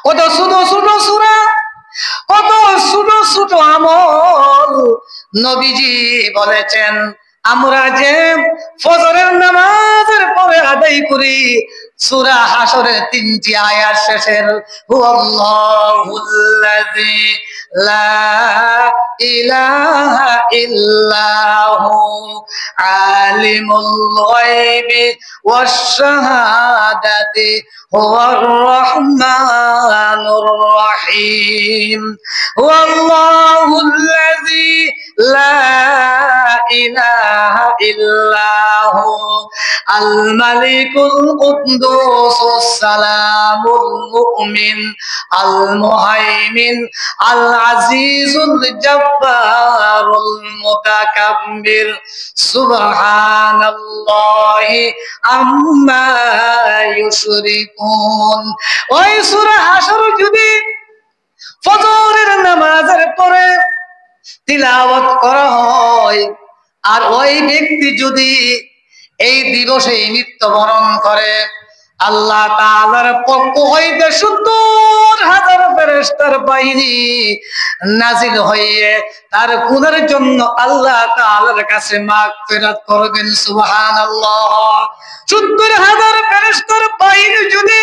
কত ছোট ছোট সূরা, কত ছোট ছোট আমল নবীজি বলেছেন। আমরা যে ফজরের নামাজের পরে আদায় করি সূরা হাশরের 3টি আয়াত শেষের হুয়াল্লাহুল্লাযী লা ইলাহা ইল্লাহু আলিমুল গায়বি ওয়াশ শাহাদাতি হুয়ার রাহমানুর রহিম হুয়াল্লাহুল্লাযী লা ইলাহা ইল্লাহু আল মালিকুল কুদ্দুসুস সালামুল মুমিন আল মুহাইমিন আল আজিজুল জব্বারুল মুতাকাব্বির সুবহানাল্লাহি আম্মা ইউশরিকুন। ওই সূরা হাশর যদি ফজরের নামাজের পরে তিলাওয়াত করা হয়, আর ওই ব্যক্তি যদি এই দিবসে মৃত্যুবরণ করে, আল্লাহ তাআলার পক্ষ হইতে ৭০,০০০ ফেরেশতার বাহিনী নাজিল হয়ে তার গুনাহের জন্য আল্লাহ তাআলার কাছে মাগফিরাত করবেন। সুবহানাল্লাহ। ৭০,০০০ ফেরেশতার বাহিনী যদি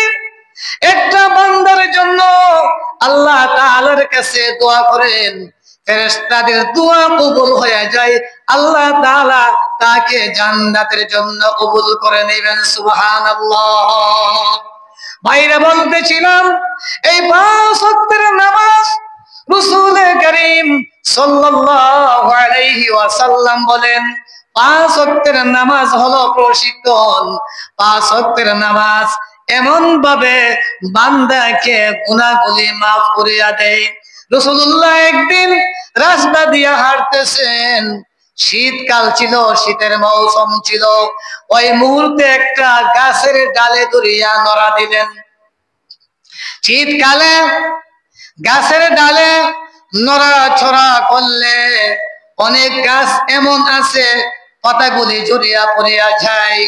একটা বান্দার জন্য আল্লাহ তাআলার কাছে দোয়া করেন, ফেরেশতাদের দোয়া কবুল হয়ে যায়, আল্লাহ তাআলা তাকে জান্নাতের জন্য কবুল করে নেবেন। সুবহানাল্লাহ। ভাইরা বলতেছিলাম, এই 5 ওয়াক্তের নামাজ রাসূল করিম সাল্লাল্লাহু আলাইহি ওয়াসাল্লাম বলেন 5 ওয়াক্তের নামাজ হলো প্রশিক্ষণ। 5 ওয়াক্তের নামাজ এমন ভাবে বান্দাকে গুনাহগুলি মাফ করিয়া দেয়। রাসূলুল্লাহ একদিন রাস্তা দিয়ে হাঁটতেছেন, শীতকাল ছিল, শীতের মৌসুম ছিল। ওই মুহূর্তে একটা গাছের ডালে ধরিয়া নড়া দিলেন। শীতকালে গাছের ডালে নড়াচড়া করলে অনেক গাছ এমন আছে পাতাগুলি জড়িয়া পড়িয়া যায়।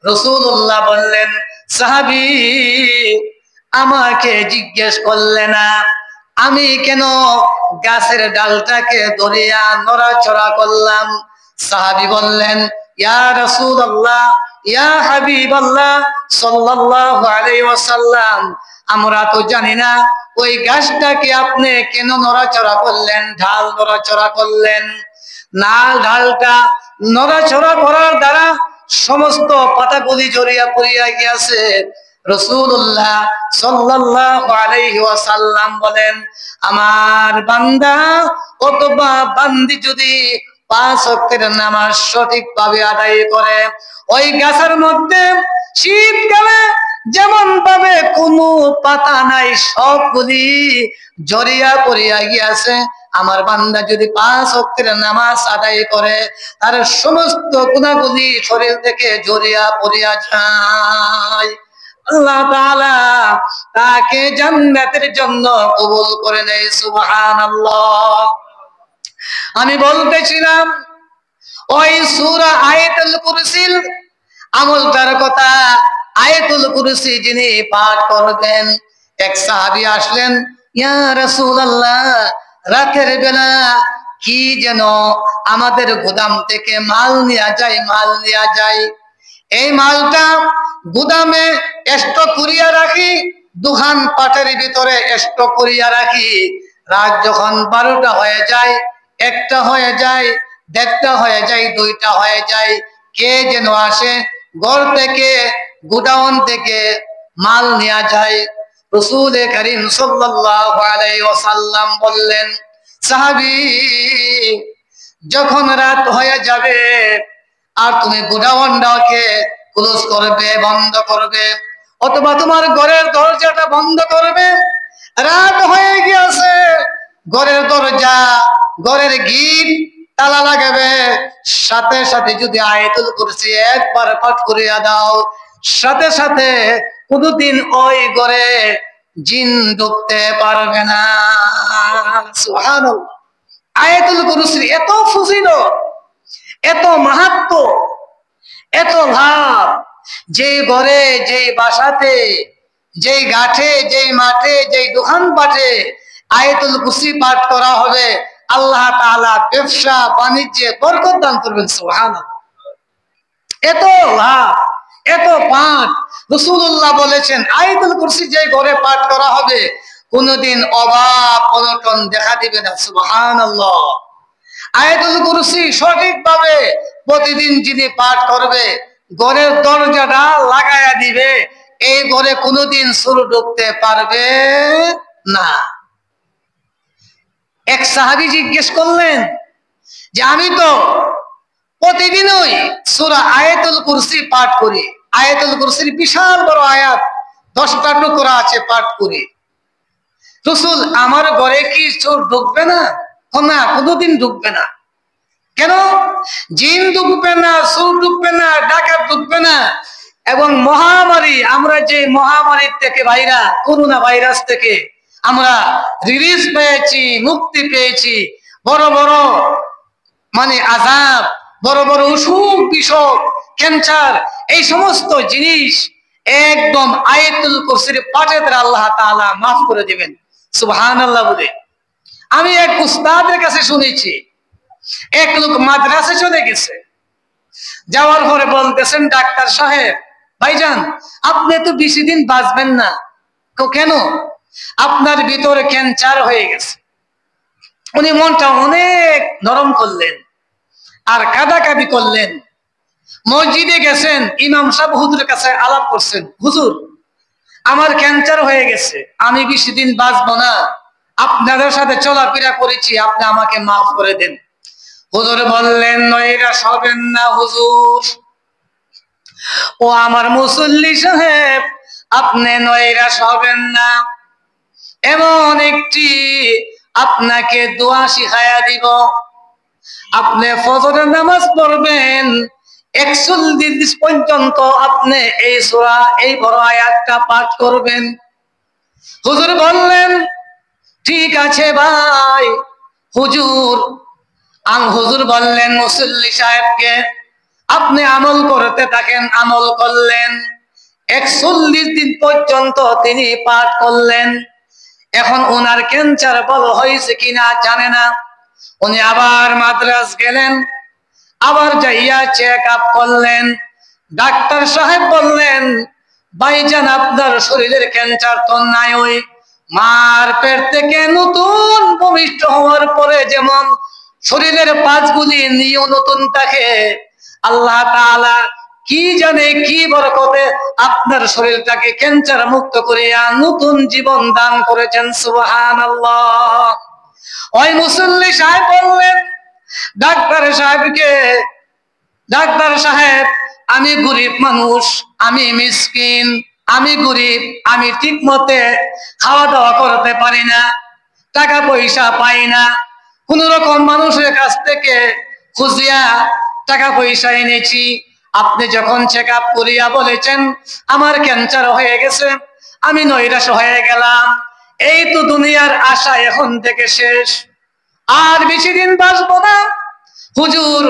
রাসূলুল্লাহ বললেন, সাহাবী আমাকে জিজ্ঞেস করলে না আমি কেন গাছের ডালটাকে ধরিয়া নড়াচড়া করলাম? সাহাবী বললেন, ইয়া রাসূলুল্লাহ, ইয়া হাবিবাল্লাহ সাল্লাল্লাহু আলাইহি ওয়াসাল্লাম, আমরা তো জানি না ওই গাছটাকে আপনি কেন নড়াচড়া করলেন, ঢাল নড়াচড়া করলেন। না, ঢালটা নড়াচড়া করার দ্বারা সমস্ত পাতাগুলি জড়িয়া পড়িয়া গিয়েছে। রাসূলুল্লাহ সাল্লাল্লাহু আলাইহি ওয়াসাল্লাম বলেন, আমার বান্দা অথবা বান্দি যদি 5 ওয়াক্তের নামাজ সঠিকভাবে আদায় করে, ওই গাছের মধ্যে শীতকালে যেমন ভাবে কোনো পাতা নাই, সবগুলি জড়িয়া পড়িয়া গিয়েছে, আমার বান্দা যদি 5 ওয়াক্তের নামাজ আদায় করে, তার সমস্ত গুনাহগুলি শরীর থেকে জড়িয়া পড়িয়া যায়। আল্লাহ তাআলা তাকে জান্নাতের জন্য কবুল করে নেয়। সুবহানাল্লাহ। আমি বলতেছিলাম ওই সূরা আয়াতুল কুরসির আমলটার কথা। আয়াতুল কুরসি যিনি পাঠ করবেন, এক সাহাবী আসলেন, ইয়া রাসূলুল্লাহ, রাতের বেলা কি যেন আমাদের গোদাম থেকে মাল নিয়ে যায়, এই মালটা গুদামে স্টক করিয়া রাখি, দোকান পাটের ভিতরে স্টক করিয়া রাখি। রাত যখন 12টা হয়ে যায়, 1টা হয়ে যায়, 1.5টা হয়ে যায়, 2টা হয়ে যায়, কে যেন আসে ঘর থেকে, গোডাউন থেকে মাল নিয়ে যায়। রাসূল করিম সাল্লাল্লাহু আলাইহি ওয়াসাল্লাম বললেন, সাহাবী, যখন রাত হয়ে যাবে আর তুমি গোডাউনটাকে ক্লোজ করবে, বন্ধ করবে, অথবা তোমার ঘরের দরজাটা বন্ধ করবে, রাত হয়ে গিয়েছে, ঘরের দরজা, ঘরের গিট তালা লাগাবে, সাথে সাথে যদি আয়াতুল কুরসি একবার পাঠ করিয়া দাও, সাথে সাথে কোনদিন ওই ঘরে জিন ঢুকতে পারবে না। সুবহানাল্লাহ। আয়াতুল কুরসির এত ফজিলত, এত মাহাত্ম্য, এত লাভ, যে ঘরে, যে বাসাতে যেই ঘাটে, যেই মাঠে, যেই দোকানপাটে আয়াতুল কুরসি পাঠ করা হবে, আল্লাহ তাআলা ব্যবসা বাণিজ্যে বরকত দান করবেন। সুবহানাল্লাহ। এত লাভ, এত পাঠ। রাসূলুল্লাহ বলেছেন আয়াতুল কুরসি যে ঘরে পাঠ করা হবে কোনদিন অভাব অনটন দেখা দিবে না। সুবহানাল্লাহ। আয়াতুল কুরসি সঠিকভাবে প্রতিদিন যিনি পাঠ করবে, ঘরের দরজাটা লাগায়া দিবে, এই ঘরে কোনোদিন চোর ঢুকতে পারবে না। এক সাহাবী জিজ্ঞেস করলেন যে আমি তো প্রতিদিনই সূরা আয়াতুল কুরসি পাঠ করি, আয়াতুল কুরসির বিশাল বড় আয়াত 10টা টুকরা আছে, পাঠ করি। রাসূল, আমার ঘরে কি চোর ঢুকবে না? না, কোনোদিন ঢুকবে না। কেন? জিন ঢুকবে না, চোর ঢুকবে না, ডাকাত ঢুকবে না। এবং মহামারী, আমরা যে মহামারীর থেকে ভাইরা, করোনা ভাইরাস থেকে আমরা রিলিজ পেয়েছি, মুক্তি পেয়েছি। বড় বড় মানে আযাব, বড় বড় অসুখ বিসুখ, ক্যান্সার, এই সমস্ত জিনিস একদম আয়াতুল কুরসির পাঠে দ্বারা আল্লাহ তাআলা মাফ করে দিবেন। সুবহানাল্লাহ বলে আমি এক উস্তাদের কাছে শুনেছি, এক লোক মাদ্রাসে চলে গেছে, যাওয়ার পরে বলতেছেন ডাক্তার সাহেব, ভাইজান আপনি তো বেশি দিন বাঁচবেন না। কেন? আপনার ভিতরে ক্যান্সার হয়ে গেছে। উনি মনটা অনেক নরম করলেন আর কাঁদাকাঁদি করলেন। মসজিদে গেছেন, ইমাম সাহেব হুজুরের কাছে আলাপ করছেন, হুজুর আমার ক্যান্সার হয়ে গেছে, আমি বেশি দিন বাঁচবো না, আপনাদের সাথে চলাফেরা করেছি, আপনি আমাকে মাফ করে দেন। হুজুর বললেন নৈরাশ হবেন না হুজুর, ও আমার মুসল্লি সাহেব, আপনি নৈরাশ হবেন না। এমন একটি আপনাকে দোয়া শিখায়া দিব, আপনি ফজরের নামাজ পড়বেন, 41 পর্যন্ত আপনি এই সূরা, এই বড় আয়াতটা পাঠ করবেন। হুজুর বললেন ঠিক আছে ভাই। হুজুর বললেন মুসল্লি সাহেবকে আপনি আমল করতে থাকেন। আমল করলেন, 41 দিন পর্যন্ত তিনি পাঠ করলেন। এখন ওনার ক্যান্সার ভালো হয়েছে কিনা জানে না। উনি আবার মাদ্রাস গেলেন, আবার যাইয়া চেক আপ করলেন। ডাক্তার সাহেব বললেন ভাইজান আপনার শরীরের ক্যান্সার তো নাই, ওই মার পেট থেকে নতুন ভূমিষ্ঠ হওয়ার পরে যেমন শরীরের পাঁচগুলি নিয়েও নতুন থাকে, আল্লাহ তাআলা কি জানে কি বরকতে আপনার শরীরটাকে ক্যান্সার মুক্ত করিয়া নতুন জীবন দান করেছেন। সুবহানাল্লাহ। ওই মুসল্লি সাহেব বললেন ডাক্তার সাহেবকে, ডাক্তার সাহেব আমি গরিব মানুষ, আমি মিসকিন, আমি গরিব, আমি ঠিক মতে খাওয়া দাওয়া করতে পারি না, টাকা পয়সা পাই না, কোন রকম মানুষের কাছ থেকে খুঁজিয়া টাকা পয়সা এনেছি। আপনি যখন চেক আপ করিয়া বলেছেন আমার ক্যান্সার হয়ে গেছে, আমি নৈরাশ হয়ে গেলাম। এই তো দুনিয়ার আশা এখন থেকে শেষ, আর বেশি দিন বাঁচবো না। হুজুর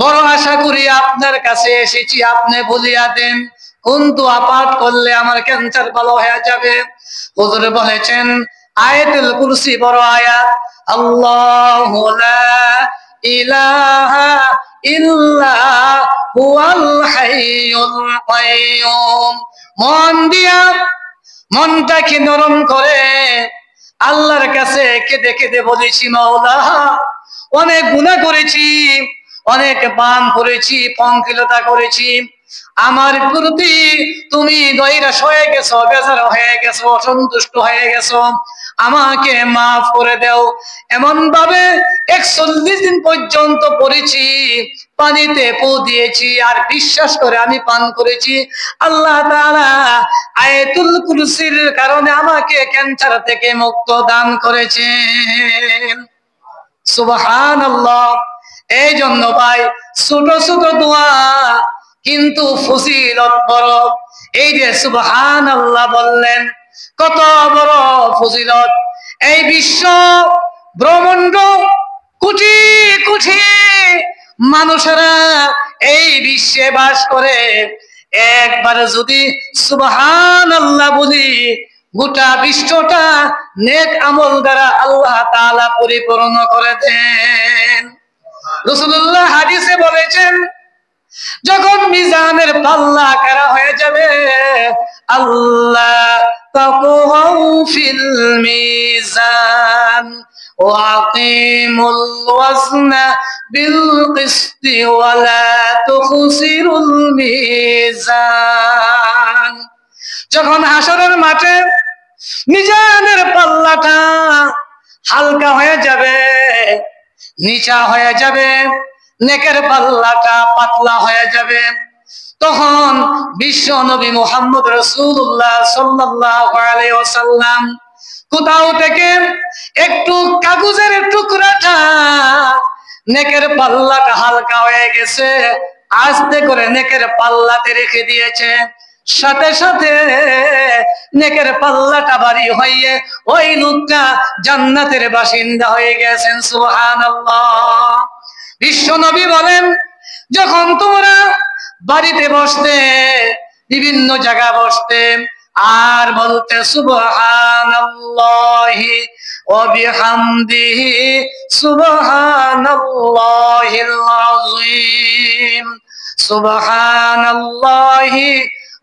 বড় আশা করি আপনার কাছে এসেছি, আপনি বলিয়া দেন কোন দোয়া পাঠ করলে আমার ক্যান্সার ভালো হয়ে যাবে। হুজুর বলেছেন আয়াতুল কুরসি বড় আয়াত, আল্লাহু লা ইলাহা ইল্লা হুয়াল হাইয়ুল কাইয়ুম। মন দিয়া মনটাকে নরম করে আল্লাহর কাছে কেঁদে কেঁদে বলেছি মাওলা অনেক গুনাহ করেছি, অনেক পাপ করেছি, পঙ্কিলতা করেছি, আমার প্রতি তুমি নৈরাশ হয়ে গেছো, বেজার হয়ে গেছো, অসন্তুষ্ট হয়ে গেছো, আমাকে মাফ করে দাও। এমন ভাবে 41 দিন পর্যন্ত পড়েছি, পানিতে পো দিয়েছি আর বিশ্বাস করে আমি পান করেছি। আল্লাহ তাআলা আয়াতুল কুরসির কারণে আমাকে ক্যান্সার থেকে মুক্ত দান করেছেন। সুবহানাল্লাহ। এই জন্য ভাই ছোট ছোট দোয়া কিন্তু ফজিলত বড়। এই যে সুবহানাল্লাহ বললেন কত বড় ফজিলত। এই বিশ্ব ব্রহ্মাণ্ড কোটি কোটি মানুষেরা এই বিশ্বে বাস করে, একবার যদি সুবহানাল্লাহ বলি, গোটা বিশ্বটা নেক আমল দ্বারা আল্লাহ তাআলা পরিপূর্ণ করে দেন। রাসূলুল্লাহ হাদিসে বলেছেন, যখন মিজানের পাল্লা করা হয়ে যাবে, আল্লাহ তাকুউ ফিল মিজান ওয়াকিমুল ওয়াজনা বিল কিসতি ওয়ালা তুখসিরুল মিজান। যখন হাসরের মাঠে মিজানের পাল্লাটা হালকা হয়ে যাবে, নিচা হয়ে যাবে, নেকের পাল্লাটা পাতলা হয়ে যাবে, তখন বিশ্ব নবী মুহাম্মদ রাসূলুল্লাহ সাল্লাল্লাহু আলাইহি ওয়াসাল্লাম কোথাও থেকে একটু কাগজের টুকরাটা, নেকের পাল্লাটা হালকা হয়ে গেছে, আস্তে করে নেকের পাল্লাতে রেখে দিয়েছে, সাথে সাথে নেকের পাল্লাটা ভারী হয়ে ওই লোকটা জান্নাতের বাসিন্দা হয়ে গেছেন। সুবহানাল্লাহ। বিশ্ব নবী বলেন, যখন তোমরা বাড়িতে বসতে, বিভিন্ন জায়গা বসতে আর বলতে সুবহানাল্লাহি ওয়া বিহামদিহি সুবহানাল্লাহিল আযীম সুবহানাল্লাহি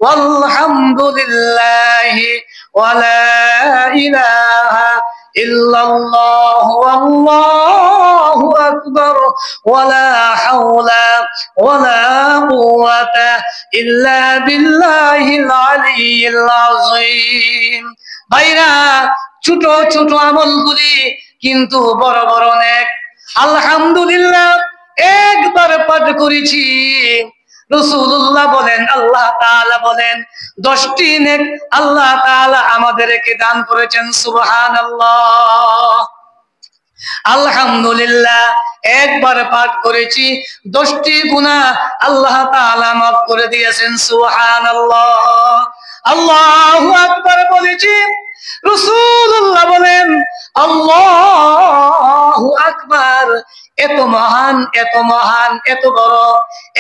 ওয়ালহামদুলিল্লাহি ওয়া লা ইলাহা ইল্লাল্লাহ ওয়াল্লাহু আকবার ওয়া লা হাওলা ওয়া লা কুওয়াতা ইল্লা বিল্লাহিল আলিয়্যিল আযীম। ভাইরা, ছোট ছোট আমলগুলি কিন্তু বড় বড় নেক। আলহামদুলিল্লাহ একবার পাঠ করেছি, রাসূলুল্লাহ বলেন, আল্লাহ তাআলা বলেন 10টি নেক আল্লাহ তাআলা আমাদেরকে দান করেছেন। সুবহানাল্লাহ। আলহামদুলিল্লাহ একবার পাঠ করেছি, 10টি গুনাহ আল্লাহ তাআলা মাফ করে দিয়েছেন। সুবহানাল্লাহ। আল্লাহু আকবার বলেছি, রাসূলুল্লাহ বলেন আল্লাহু আকবার। এত মহান, এত মহান, এত বড়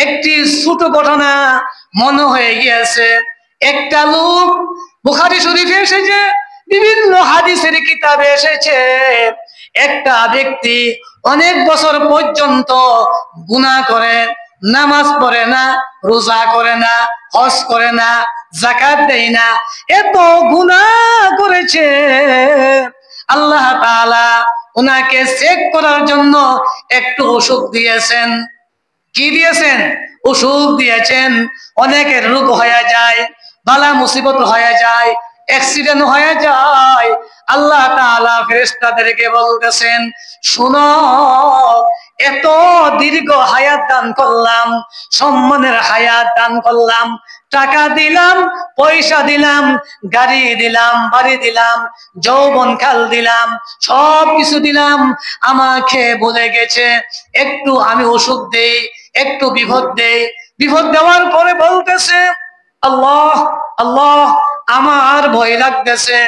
একটি ছোট ঘটনা মনে হয়ে গিয়েছে। একটা লোক, বুখারী শরীফে এসেছে, বিভিন্ন হাদিসের কিতাবে এসেছে, একটা ব্যক্তি অনেক বছর পর্যন্ত গুনাহ করে, নামাজ পড়ে না, রোজা করে না, হজ করে না, যাকাত দেয় না, এত গুনাহ করেছে। আল্লাহ তাআলা ওনাকে চেক করার জন্য একটু ওষুধ দিয়েছেন। কি দিয়েছেন? ওষুধ দিয়েছেন। অনেকের রোগ হয়ে যায়, বালা মুসিবত হয়ে যায়, অ্যাক্সিডেন্ট হয়ে যায়। আল্লাহ তাআলা ফেরেশতাদেরকে বলতেছেন, শুনো, এত দীর্ঘ হায়াত দান করলাম, সম্মানের হায়াত দান করলাম, টাকা দিলাম, পয়সা দিলাম, গাড়ি দিলাম, বাড়ি দিলাম, যৌবন কাল দিলাম, সব কিছু দিলাম, আমাকে বলে গেছে একটু আমি ওষুধ দেই, একটু বিপদ দেই। বিপদ দেওয়ার পরে বলতেছে, আল্লাহ আল্লাহ, আমার ভয় লাগতেছে,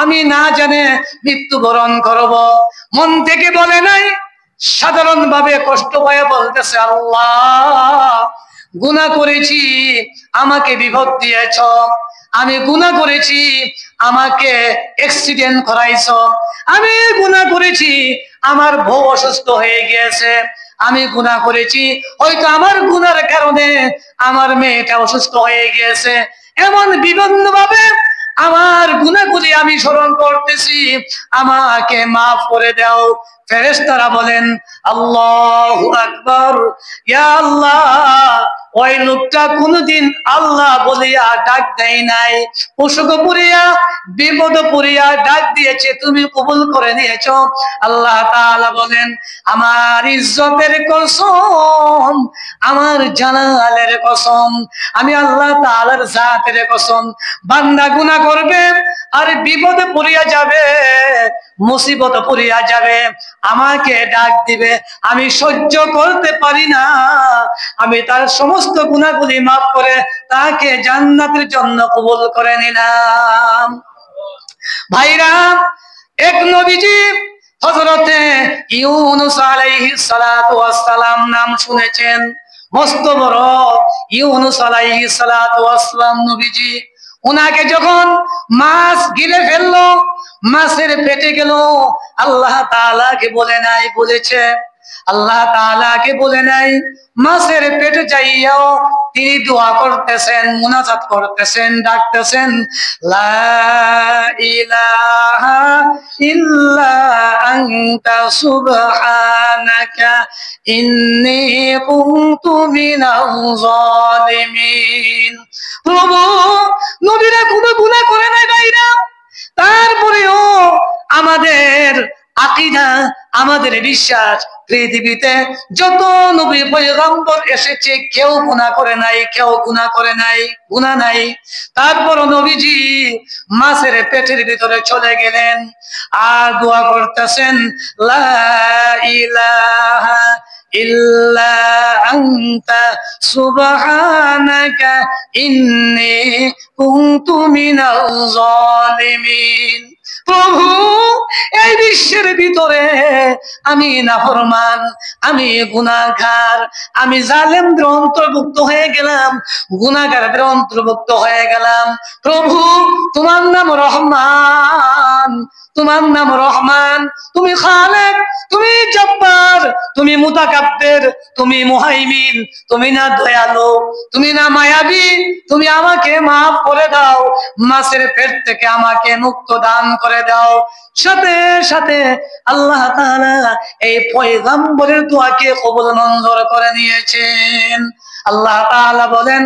আমি না জানে মৃত্যুবরণ করব। মন থেকে বলে নাই, সাধারণ ভাবে কষ্ট পায় বলতেছে, আল্লাহ গুনাহ করেছি, আমাকে বিপদ দিয়েছ, আমি গুনাহ করেছি, আমাকে অ্যাক্সিডেন্ট করাইছ, আমি গুনাহ করেছি, আমার বউ অসুস্থ হয়ে গিয়েছে, আমি গুনাহ করেছি, হয়তো আমার গুনার কারণে আমার মেয়েটা অসুস্থ হয়ে গিয়েছে। এমন বিভিন্ন ভাবে আমার গুনাহগুলি আমি স্মরণ করতেছি, আমাকে মাফ করে দাও। ফেরেশতারা বলেন, আল্লাহু আকবার, ইয়া আল্লাহ। ওই লোকটা কোনদিন আল্লাহ বলিয়া ডাক দেয় নাই, অসুখ পুরিয়া, বিপদ পুরিয়া ডাক দিয়েছে, তুমি কবুল করে নিয়েছো। আল্লাহ তাআলা বলেন, আমার ইজ্জতের কসম, আমার জালালের কসম, আমি আল্লাহ তাআলার জাতের কসম, বান্দা গুনাহ করবে আর বিপদে পড়িয়া যাবে, মুসিবত পড়িয়া যাবে, আমাকে ডাক দিবে, আমি সহ্য করতে পারি না, আমি তার সমস্ত গুনাহগুলি মাফ করে তাকে জান্নাতের জন্য কবুল করে নিলাম। ভাইরা, এক নবীজি হযরতে ইউনূস আলাইহিস সালাতু ওয়াস সালাম নাম শুনেছেন। মস্ত বড় ইউনূস আলাইহিস সালাতু ওয়াস সালাম নবীজি, উনাকে যখন মাছ গিলে ফেললো, মাছের পেটে গেল, আল্লাহ তাআলাকে বলে নাই, বলেছে আল্লাহ তাআলাকে বলে নাই, মাছের পেটে যাইয়াও তিনি দোয়া করতেছেন, মুনাজাত করতেছেন, ডাকতেছেন, লা ইলাহা ইল্লা আনতা সুবহানাকা ইন্নী কুনতু মিনাজ জালিমিন। প্রভু, নবীরা কোনো গুনাহ করে নাই ভাইরা, তারপরেও আমাদের আকীদা, আমাদের বিশ্বাস, পৃথিবীতে যত নবী পয়গম্বর এসেছে কেউ গুনাহ করে নাই, কেউ গুনাহ করে নাই, গুনাহ নাই। তারপর নবীজি মাছের পেটের ভিতরে চলে গেলেন আর দোয়া করতেছেন, লা ইলাহা ইল্লা আনতা সুবহানাকা ইন্নী কুনতু মিনাজ জালিমিন। প্রভু, এই বিশ্বের ভিতরে আমি নাফরমান, আমি গুনাহগার, আমি জালেমদের অন্তর্ভুক্ত হয়ে গেলাম, গুনাহগারদের অন্তর্ভুক্ত হয়ে গেলাম। প্রভু, তোমার নাম রহমান, তোমার নাম রহমান, তুমি খালেক, তুমি জব্বার, তুমি মুতাকাব্বির, তুমি মুহাইমিন, তুমি না দয়ালু, তুমি না মায়াবী, তুমি আমাকে মাফ করে দাও, মাছের পেট থেকে আমাকে মুক্ত দান করে দাও। সাথে সাথে আল্লাহ তাআলা এই পয়গম্বরের দোয়াকে কবুল মঞ্জুর করে নিয়েছেন। আল্লাহ তাআলা বলেন,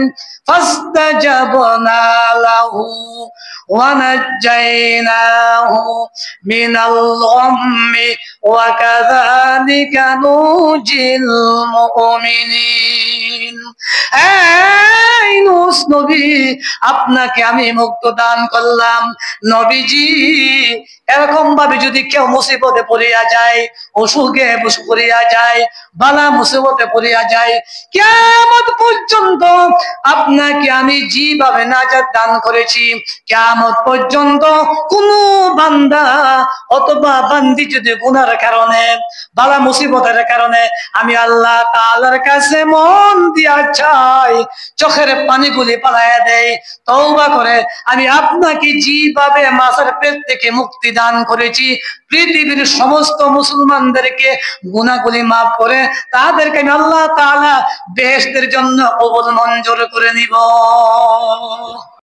ফাস্তাজাবনা লাহু ওয়া নাজ্জায়নাহু মিনাল গাম্মি ওয়া কাযালিকা নুজিল মুমিনিন। এই ইউনূস নবী, আপনাকে আমি মুক্ত দান করলাম। নবীজি, এরকম ভাবে যদি কেউ মুসিবতে পড়িয়া যায়, অসুখে পড়িয়া যায়, বালা মুসিবতে পড়িয়া যায়, কিয়ামত পর্যন্ত আপনাকে আমি যেভাবে নাজাত দান করেছি, কিয়ামত পর্যন্ত কোন বান্দা অথবা বান্দি যদি গুনার কারণে, বালা মুসিবতের কারণে আমি আল্লাহ তাআলার কাছে মন দিয়া চাই, চোখের পানিগুলি পালায়া দেয়, তওবা করে, আমি আপনাকে যেভাবে মাছের পেট থেকে মুক্তি দান করেছি, পৃথিবীর সমস্ত মুসলমানদেরকে গুনাহগুলি মাফ করে তাদেরকে আমি আল্লাহ তাআলা বেহেশতের জন্য কবুল মঞ্জুর করে নিব।